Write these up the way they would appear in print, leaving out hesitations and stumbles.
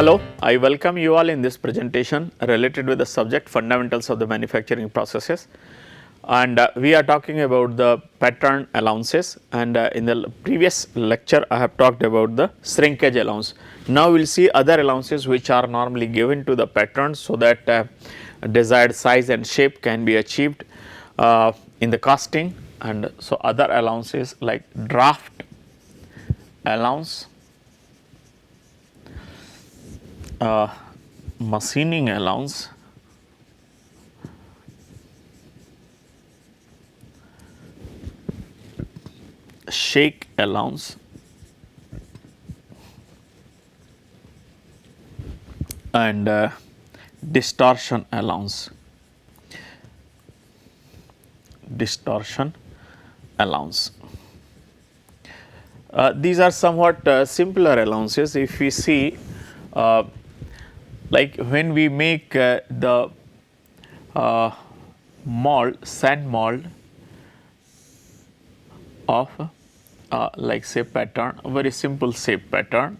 Hello, I welcome you all in this presentation related with the subject fundamentals of the manufacturing processes, and we are talking about the pattern allowances, and in the previous lecture I have talked about the shrinkage allowance. Now we will see other allowances which are normally given to the pattern so that desired size and shape can be achieved in the casting. And so other allowances like draft allowance, machining allowance, shake allowance, and distortion allowance. Distortion allowance. These are somewhat simpler allowances. If we see like when we make the mold, sand mold of like say pattern, a very simple shape pattern.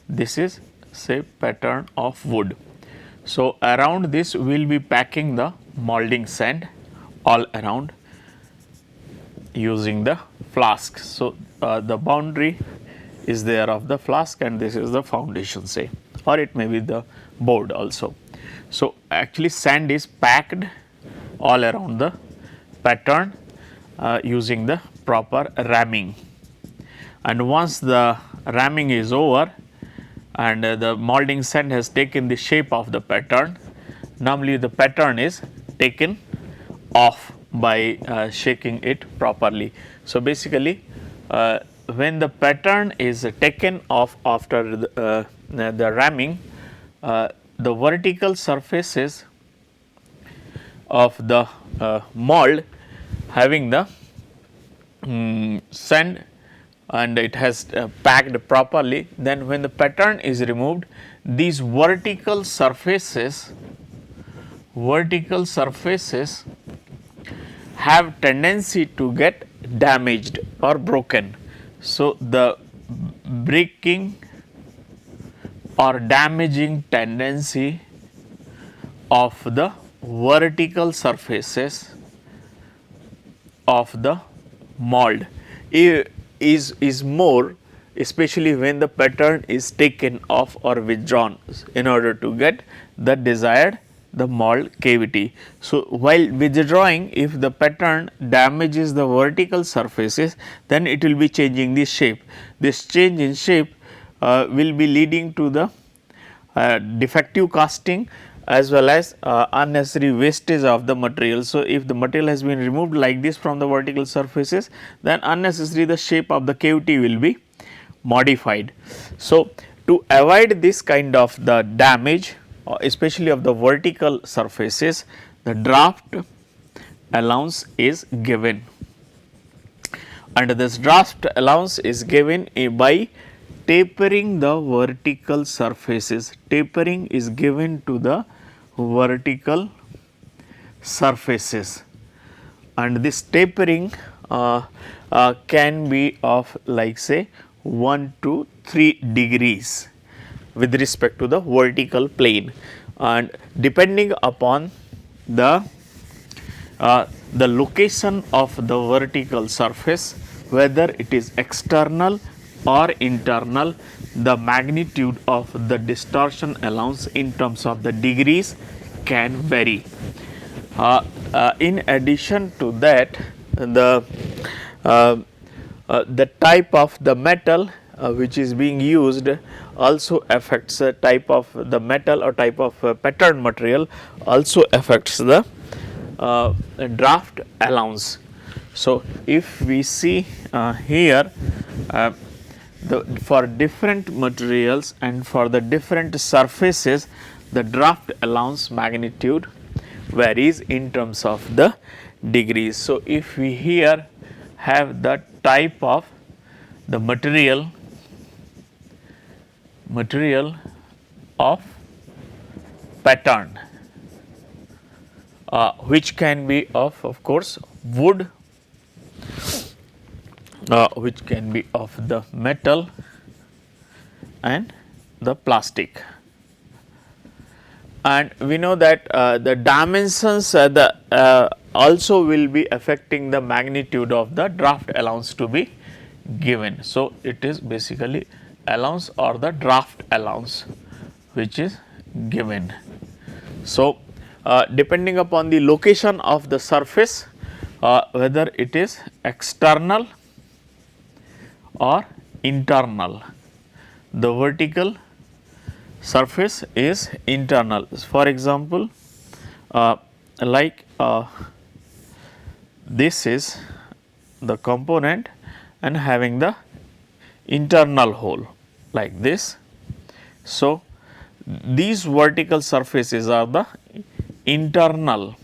This is shape pattern of wood. So around this we will be packing the molding sand all around using the flask. So the boundary is there of the flask, and this is the foundation, say, or it may be the board also. So actually sand is packed all around the pattern using the proper ramming, and once the ramming is over and the molding sand has taken the shape of the pattern, normally the pattern is taken off by shaking it properly. So basically when the pattern is taken off after the ramming, the vertical surfaces of the mold having the sand and it has packed properly, then when the pattern is removed, these vertical surfaces have tendency to get damaged or broken. So the breaking or damaging tendency of the vertical surfaces of the mold is more, especially when the pattern is taken off or withdrawn in order to get the desired the mold cavity. So while withdrawing, if the pattern damages the vertical surfaces, then it will be changing the shape. This change in shape will be leading to the defective casting as well as unnecessary wastage of the material. So if the material has been removed like this from the vertical surfaces, then unnecessarily the shape of the cavity will be modified. So to avoid this kind of the damage, especially of the vertical surfaces, the draft allowance is given, and this draft allowance is given by tapering the vertical surfaces. Tapering is given to the vertical surfaces, and this tapering can be of like say 1 to 3 degrees with respect to the vertical plane, and depending upon the location of the vertical surface, whether it is external or internal, the magnitude of the distortion allowance in terms of the degrees can vary. In addition to that, the type of the metal which is being used also affects the type of the metal or type of pattern material, also affects the draft allowance. So if we see here for different materials and for the different surfaces, the draft allowance magnitude varies in terms of the degrees. So if we here have the type of the material of pattern which can be of course wood, which can be of the metal and the plastic. and we know that the dimensions also will be affecting the magnitude of the draft allowance to be given. So, it is basically allowance or the draft allowance which is given. So, depending upon the location of the surface, whether it is external or internal, the vertical surface is internal. For example, like this is the component and having the internal hole like this. So, these vertical surfaces are the internal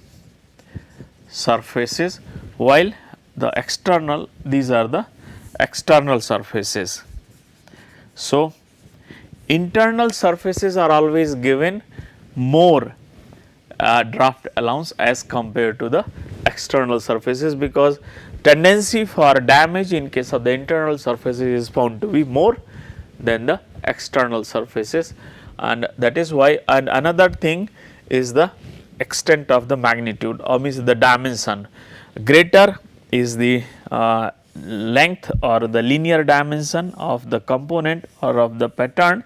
surfaces, while the external, these are the external surfaces. So, internal surfaces are always given more draft allowance as compared to the external surfaces, because tendency for damage in case of the internal surfaces is found to be more than the external surfaces, and that is why. And another thing is the extent of the magnitude, or means the dimension. Greater is the length or the linear dimension of the component or of the pattern,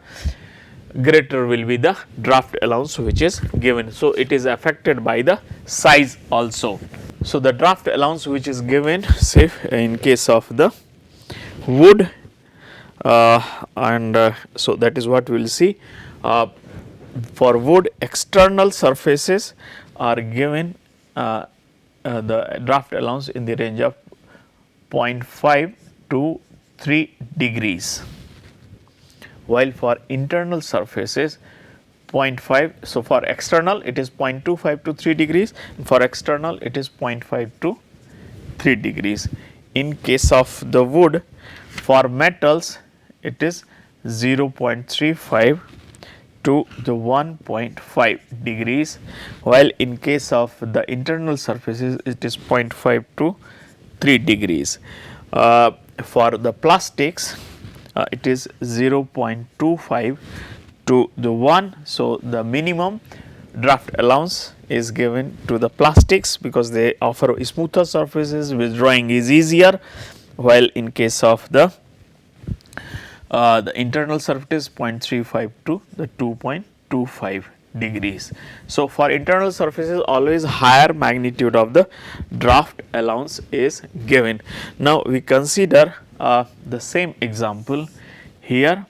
greater will be the draft allowance which is given. So, it is affected by the size also. So, the draft allowance which is given, say in case of the wood, so that is what we will see. For wood, external surfaces are given the draft allowance in the range of 0.5 to 3 degrees, while for internal surfaces 0.5. So, for external it is 0.25 to 3 degrees, for external it is 0.5 to 3 degrees. In case of the wood, for metals it is 0.35 to the 1.5 degrees, while in case of the internal surfaces it is 0.5 to 3 degrees. For the plastics it is 0.25 to the 1. So, the minimum draft allowance is given to the plastics because they offer smoother surfaces, withdrawing is easier, while in case of the internal surface 0.35 to the 2.25 degrees. So, for internal surfaces always higher magnitude of the draft allowance is given. Now, we consider the same example here.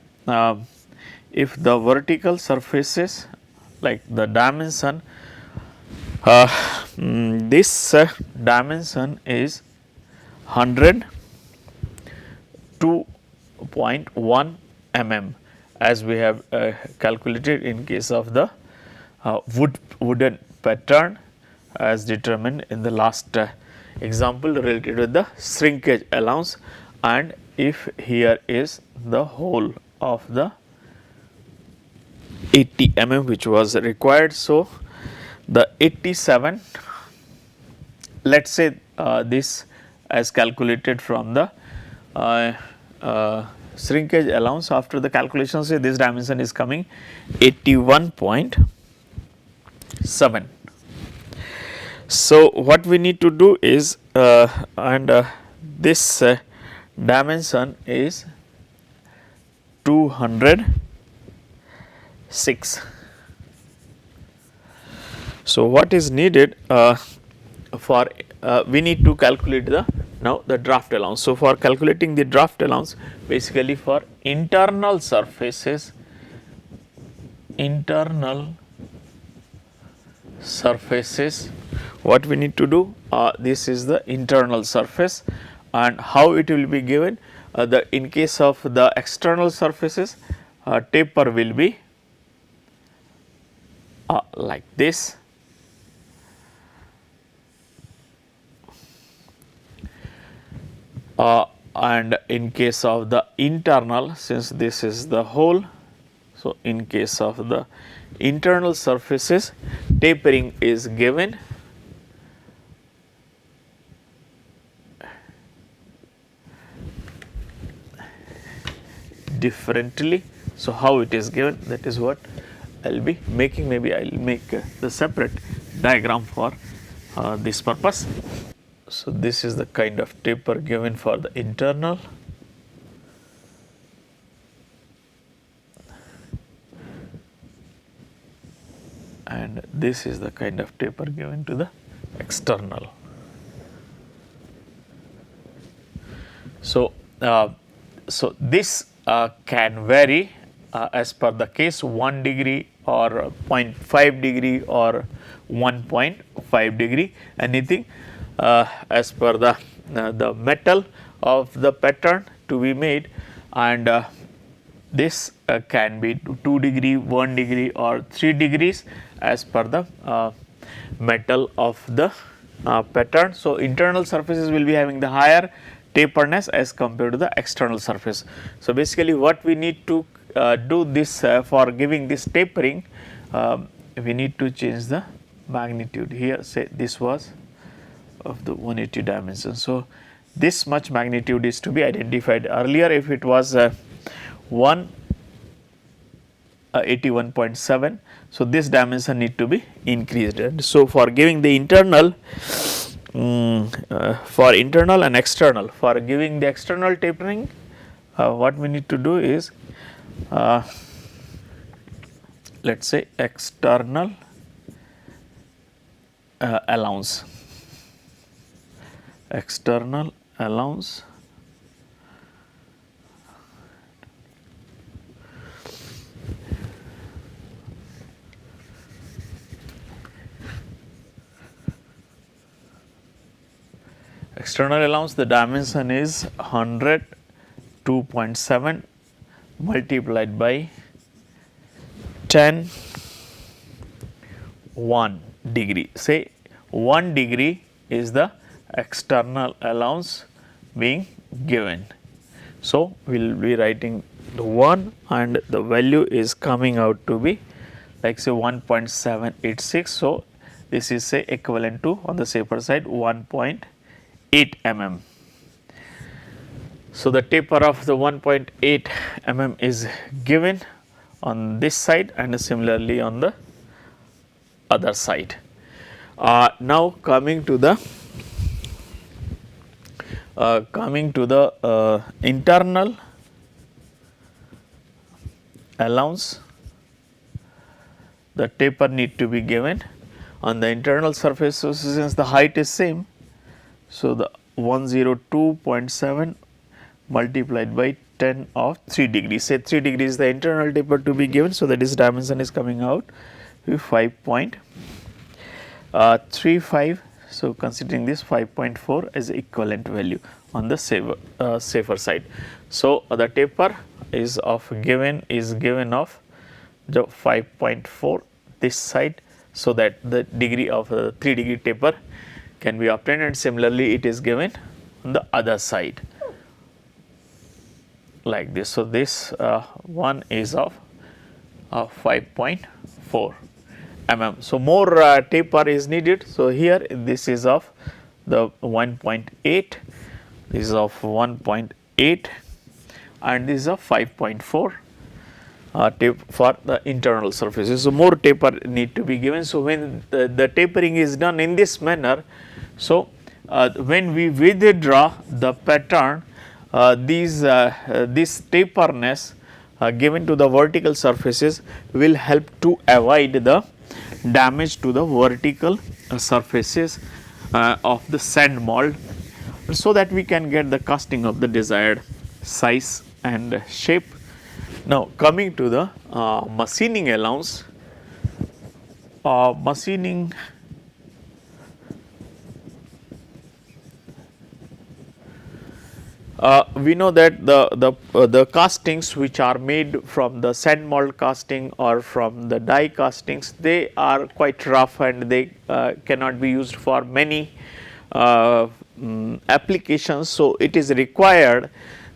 If the vertical surfaces, like the dimension, this dimension is 100 to 0.1 mm, as we have calculated in case of the wooden pattern as determined in the last example related to the shrinkage allowance, and if here is the hole of the 80 mm which was required. So, the 87, let us say this as calculated from the shrinkage allowance. After the calculation, say this dimension is coming 81.7. So, what we need to do is this dimension is 206. So, what is needed for we need to calculate the now the draft allowance. So, for calculating the draft allowance, basically for internal surfaces, what we need to do, this is the internal surface, and how it will be given. In case of the external surfaces, taper will be like this, and in case of the internal, since this is the hole, so in case of the internal surfaces, tapering is given differently. So, how it is given, that is what I will be making, maybe I will make the separate diagram for this purpose. So, this is the kind of taper given for the internal, and this is the kind of taper given to the external. So, this can vary as per the case, 1 degree or 0.5 degree or 1.5 degree, anything as per the metal of the pattern to be made, and this can be 2 degree, 1 degree or 3 degrees as per the metal of the pattern. So, internal surfaces will be having the higher taperness as compared to the external surface. So, basically what we need to do this for giving this tapering, we need to change the magnitude here. Say this was of the 180 dimension. So, this much magnitude is to be identified. Earlier if it was 181.7, so this dimension need to be increased. And so, for giving the internal for internal and external, for giving the external tapering, what we need to do is let us say external allowance, external allowance external allowance, the dimension is 102.7 multiplied by 10 1 degree. Say 1 degree is the external allowance being given. So, we will be writing the 1 and the value is coming out to be like say 1.786. So, this is say equivalent to, on the safer side, 1.8 mm. So, the taper of the 1.8 mm is given on this side and similarly on the other side. Now, coming to the internal allowance, the taper need to be given on the internal surface. So, since the height is same, so the 102.7 multiplied by 10 of 3 degrees, say 3 degrees the internal taper to be given. So, that is dimension is coming out with 5.35. So, considering this 5.4 as equivalent value on the safer side. So, the taper is given of the 5.4 this side, so that the degree of 3 degree taper can be obtained, and similarly it is given on the other side like this. So, this one is of 5.4 mm. So, more taper is needed. So, here this is of the 1.8, this is of 1.8 and this is of 5.4 tape for the internal surfaces. So, more taper need to be given. So, when the tapering is done in this manner, so when we withdraw the pattern, this taperness given to the vertical surfaces will help to avoid the damage to the vertical surfaces of the sand mold, so that we can get the casting of the desired size and shape. Now, coming to the machining allowance, machining we know that the castings which are made from the sand mold casting or from the die castings, they are quite rough and they cannot be used for many applications. So, it is required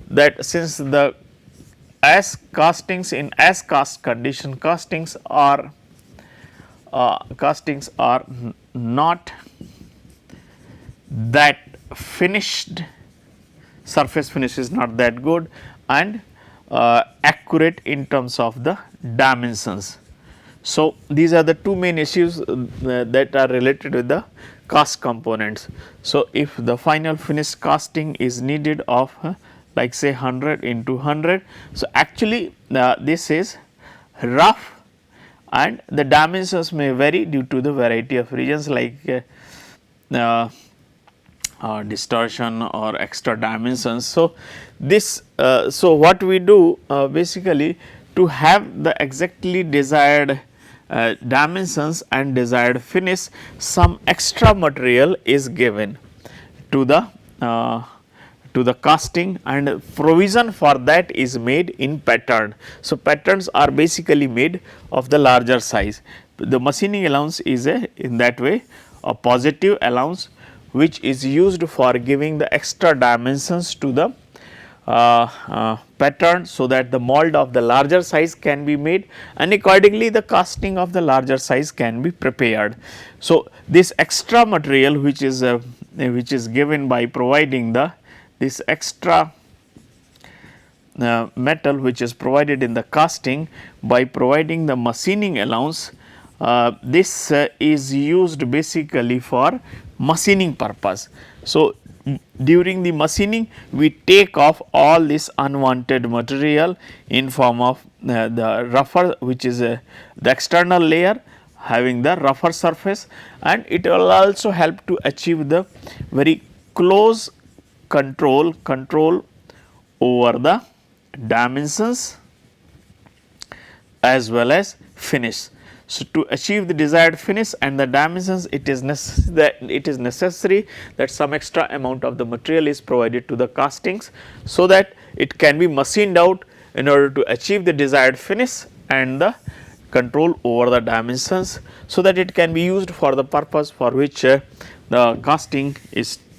that since the as castings in as cast condition, castings are not that finished, surface finish is not that good and accurate in terms of the dimensions. So, these are the two main issues that are related with the cast components. So, if the final finished casting is needed of like say 100 into 100. So, actually this is rough and the dimensions may vary due to the variety of regions like uh, distortion or extra dimensions. So, this so what we do basically to have the exactly desired dimensions and desired finish, some extra material is given to the casting and provision for that is made in pattern. So, patterns are basically made of the larger size. The machining allowance is in that way a positive allowance which is used for giving the extra dimensions to the pattern, so that the mold of the larger size can be made and accordingly the casting of the larger size can be prepared. So, this extra material which is given by providing this extra metal which is provided in the casting by providing the machining allowance, this is used basically for machining purpose. So, during the machining we take off all this unwanted material in form of the rougher, which is the external layer having the rougher surface, and it will also help to achieve the very close control over the dimensions as well as finish. So, to achieve the desired finish and the dimensions, it is necessary that some extra amount of the material is provided to the castings, so that it can be machined out in order to achieve the desired finish and the control over the dimensions, so that it can be used for the purpose for which the casting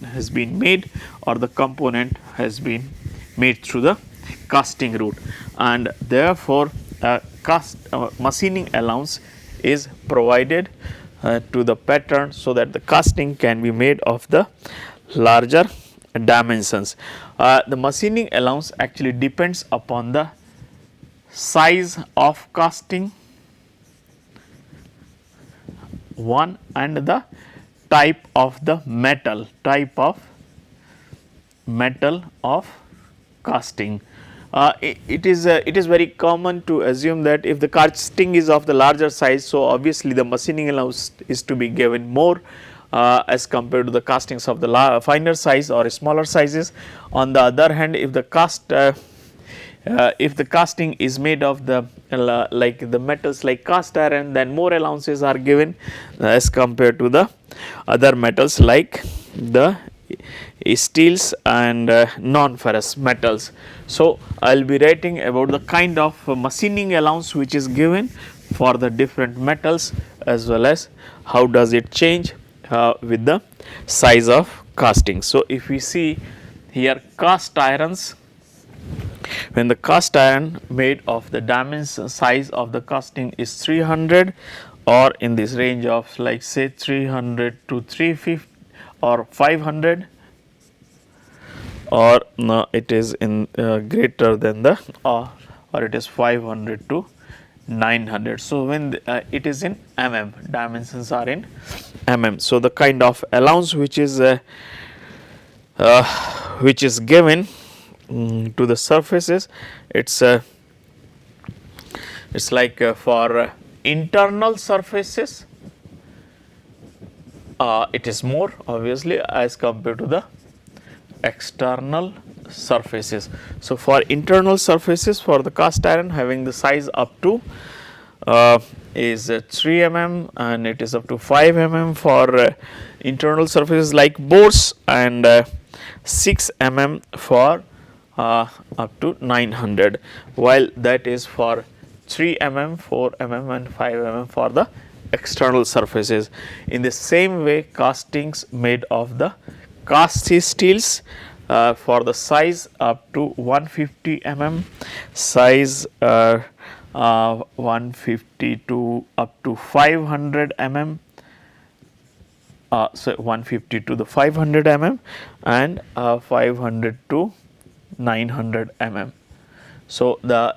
has been made or the component has been made through the casting route, and therefore, machining allowance is provided to the pattern, so that the casting can be made of the larger dimensions. The machining allowance actually depends upon the size of casting one and the type of the metal of casting. It is very common to assume that if the casting is of the larger size, so obviously the machining allowance is to be given more as compared to the castings of the finer size or smaller sizes. On the other hand, if the casting is made of the like the metals like cast iron, then more allowances are given as compared to the other metals like the steels and non-ferrous metals. So, I will be writing about the kind of machining allowance which is given for the different metals as well as how does it change with the size of casting. So, if we see here cast irons, when the cast iron made of the dimension size of the casting is 300 or in this range of like say 300 to 350 or 500, or no, it is in greater than the or it is 500 to 900. So, when it is in mm, dimensions are in mm. So, the kind of allowance which is given to the surfaces, it's like for internal surfaces it is more obviously as compared to the external surfaces. So, for internal surfaces for the cast iron having the size up to is 3 mm and it is up to 5 mm for internal surfaces like bores, and 6 mm for up to 900, while that is for 3 mm, 4 mm and 5 mm for the external surfaces. In the same way, castings made of the cast steels for the size up to 150 mm, size 150 to up to 500 mm, so 150 to the 500 mm and 500 to 900 mm. So, the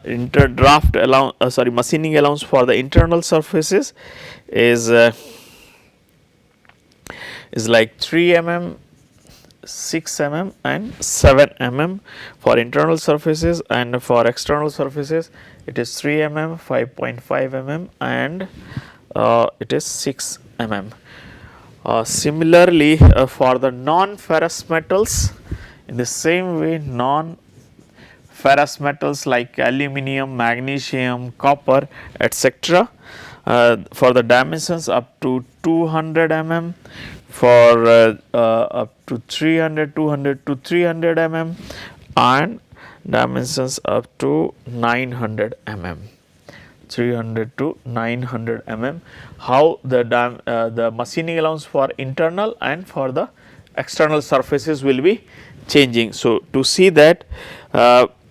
machining allowance for the internal surfaces is like 3 mm, 6 mm and 7 mm for internal surfaces, and for external surfaces it is 3 mm, 5.5 mm and it is 6 mm. Similarly, for the non-ferrous metals, in the same way, non-ferrous metals like aluminum, magnesium, copper, etc., for the dimensions up to 200 mm, for up to 200 to 300 mm, and dimensions up to 900 mm. 300 to 900 mm, how the machining allowance for internal and for the external surfaces will be changing. So, to see that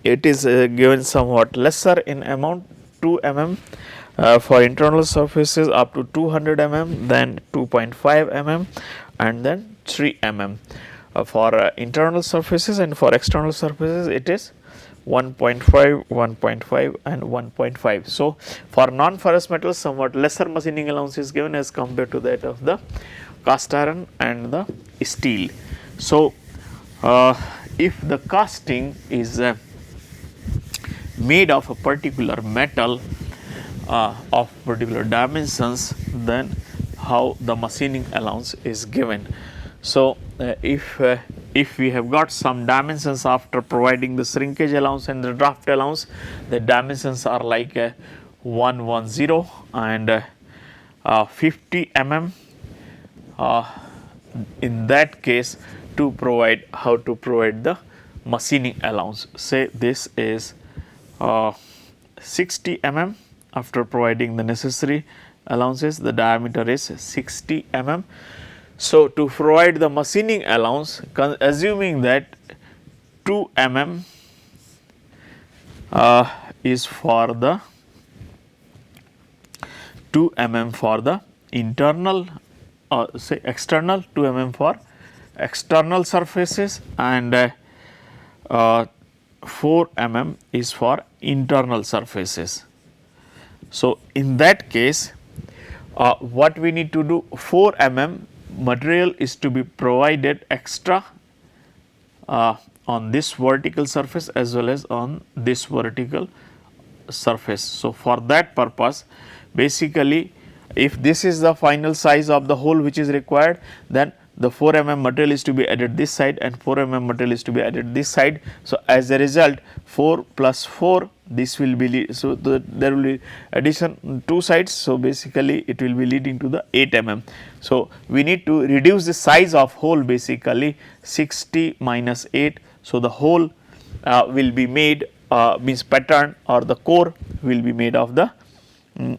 it is given somewhat lesser in amount 2 mm for internal surfaces up to 200 mm, then 2.5 mm and then 3 mm for internal surfaces, and for external surfaces it is 1.5, 1.5 and 1.5. So, for non-ferrous metals somewhat lesser machining allowance is given as compared to that of the cast iron and the steel. So, if the casting is made of a particular metal of particular dimensions, then how the machining allowance is given. So, if we have got some dimensions after providing the shrinkage allowance and the draft allowance, the dimensions are like 110 and 50 mm. In that case, to provide how to provide the machining allowance, say this is 60 mm. After providing the necessary allowances, the diameter is 60 mm. So, to provide the machining allowance, assuming that 2 mm is for the 2 mm for the internal, say external, 2 mm for external surfaces, and 4 mm is for internal surfaces. So, in that case, what we need to do, 4 mm material is to be provided extra on this vertical surface as well as on this vertical surface. So, for that purpose, basically if this is the final size of the hole which is required, then the 4 mm material is to be added this side and 4 mm material is to be added this side. So, as a result 4 plus 4, this will be, so there will be addition 2 sides. So, basically it will be leading to the 8 mm. So, we need to reduce the size of hole, basically 60 minus 8. So, the hole will be made means pattern or the core will be made of the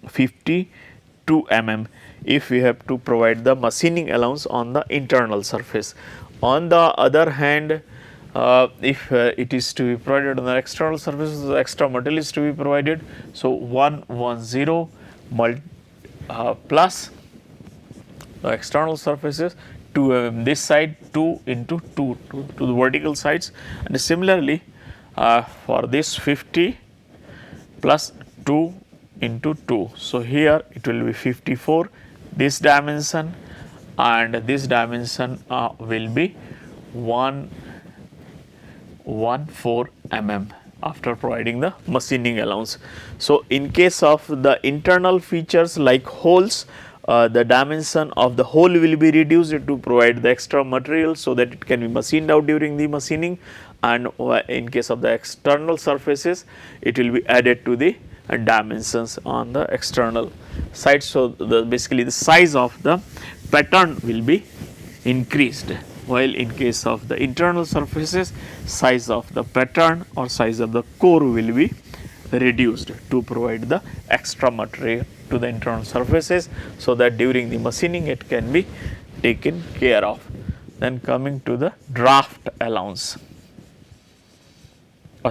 52 mm if we have to provide the machining allowance on the internal surface. On the other hand, if it is to be provided on the external surface, the extra material is to be provided. So, 110 plus the external surfaces 2 mm this side, 2 into 2 to the vertical sides, and similarly for this 50 plus 2 into 2. So, here it will be 54 this dimension, and this dimension will be 114 mm after providing the machining allowance. So, in case of the internal features like holes, the dimension of the hole will be reduced to provide the extra material, so that it can be machined out during the machining, and in case of the external surfaces it will be added to the dimensions on the external side. So, basically the size of the pattern will be increased, while in case of the internal surfaces size of the pattern or size of the core will be reduced to provide the extra material to the internal surfaces, so that during the machining it can be taken care of. Then coming to the draft allowance,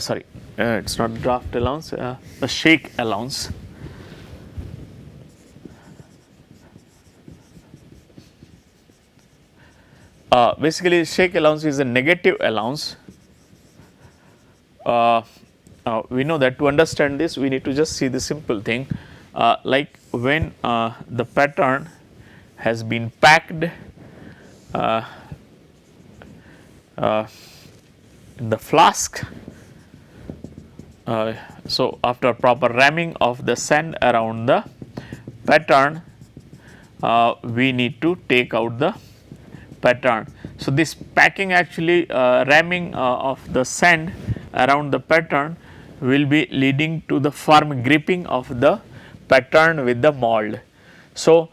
sorry, it is not draft allowance, the shake allowance. Basically, shake allowance is a negative allowance we know that to understand this we need to just see the simple thing, like when the pattern has been packed uh, in the flask. So, after proper ramming of the sand around the pattern, we need to take out the pattern. So, this packing actually ramming of the sand around the pattern will be leading to the firm gripping of the pattern with the mold. So,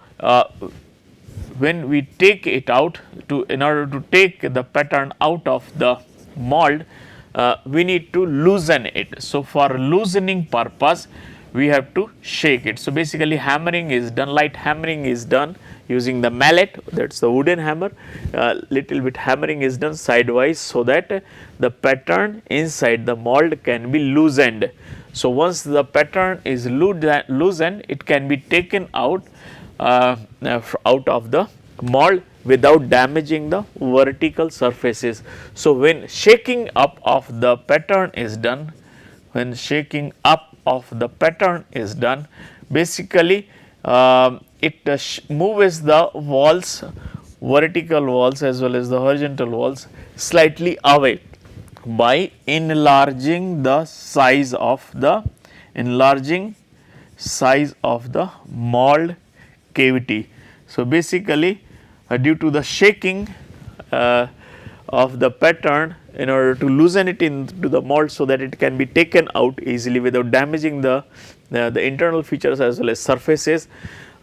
when we take it out in order to take the pattern out of the mold, we need to loosen it. So, for loosening purpose we have to shake it. So, basically hammering is done, light hammering is done using the mallet, that is the wooden hammer, little bit hammering is done sidewise, so that the pattern inside the mold can be loosened. So, once the pattern is loosened, it can be taken out of the mold without damaging the vertical surfaces. So, when shaking up of the pattern is done, basically it moves the walls, vertical walls as well as the horizontal walls slightly away by enlarging the size of the mold cavity. So, basically due to the shaking of the pattern, in order to loosen it into the mold so that it can be taken out easily without damaging the internal features as well as surfaces,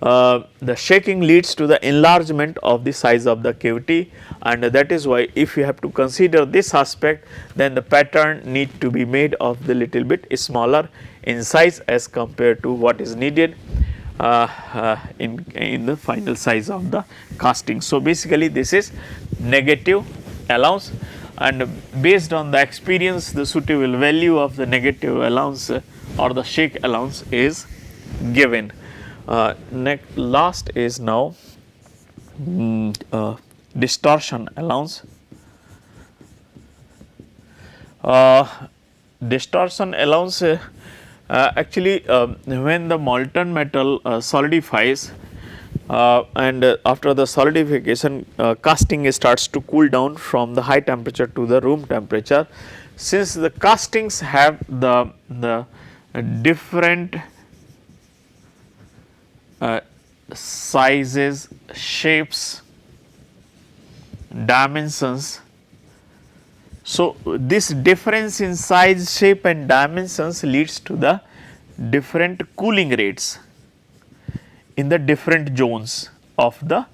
the shaking leads to the enlargement of the size of the cavity, and that is why if you have to consider this aspect, then the pattern need to be made of the little bit smaller in size as compared to what is needed in the final size of the casting. So, basically this is negative allowance, and based on the experience the suitable value of the negative allowance or the shake allowance is given. Last is now distortion allowance. Distortion allowance actually when the molten metal solidifies and after the solidification casting starts to cool down from the high temperature to the room temperature. Since the castings have the different sizes, shapes, dimensions. So, this difference in size, shape and dimensions leads to the different cooling rates in the different zones of the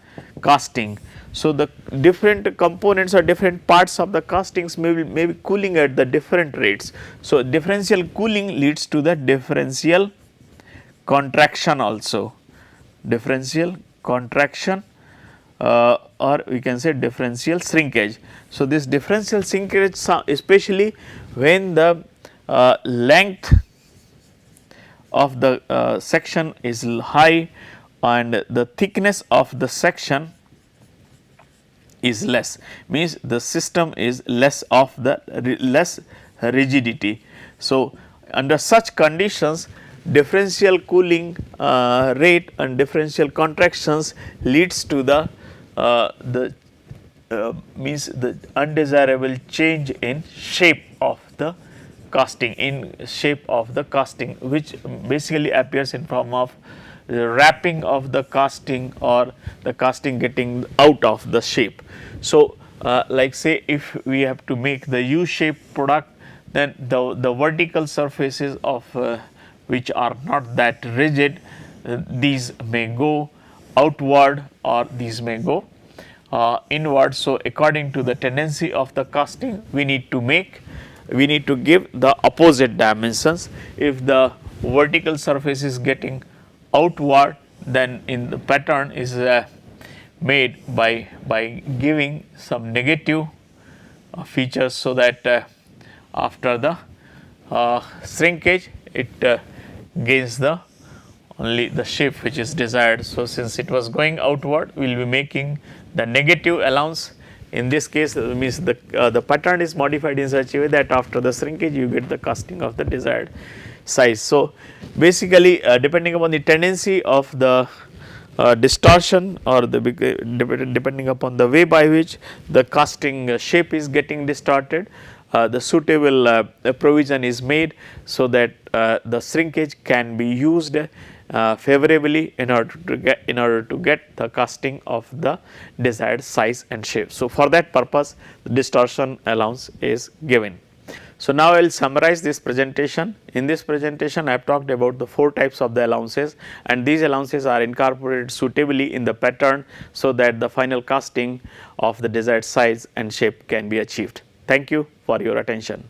casting. So, the different components or different parts of the castings may be cooling at the different rates. So, differential cooling leads to the differential contraction also, differential contraction or we can say differential shrinkage. So, this differential shrinkage especially when the length of the section is high and the thickness of the section is less, means the system is less rigidity. So, under such conditions differential cooling rate and differential contractions leads to the means the undesirable change in shape of the casting, which basically appears in form of the wrapping of the casting or the casting getting out of the shape. So, like say if we have to make the U-shaped product, then the vertical surfaces of which are not that rigid, these may go outward or these may go inward. So, according to the tendency of the casting, we need to give the opposite dimensions. If the vertical surface is getting outward, then in the pattern is made by giving some negative features, so that after the shrinkage it gains only the shape which is desired. So, since it was going outward, we will be making the negative allowance In this case means the pattern is modified in such a way that after the shrinkage you get the casting of the desired size. So, basically depending upon the tendency of the distortion or the depending upon the way by which the casting shape is getting distorted, the suitable provision is made so that the shrinkage can be used favorably in order to get the casting of the desired size and shape. So, for that purpose the distortion allowance is given. So, now I will summarize this presentation. In this presentation I have talked about the 4 types of the allowances, and these allowances are incorporated suitably in the pattern so that the final casting of the desired size and shape can be achieved. Thank you for your attention.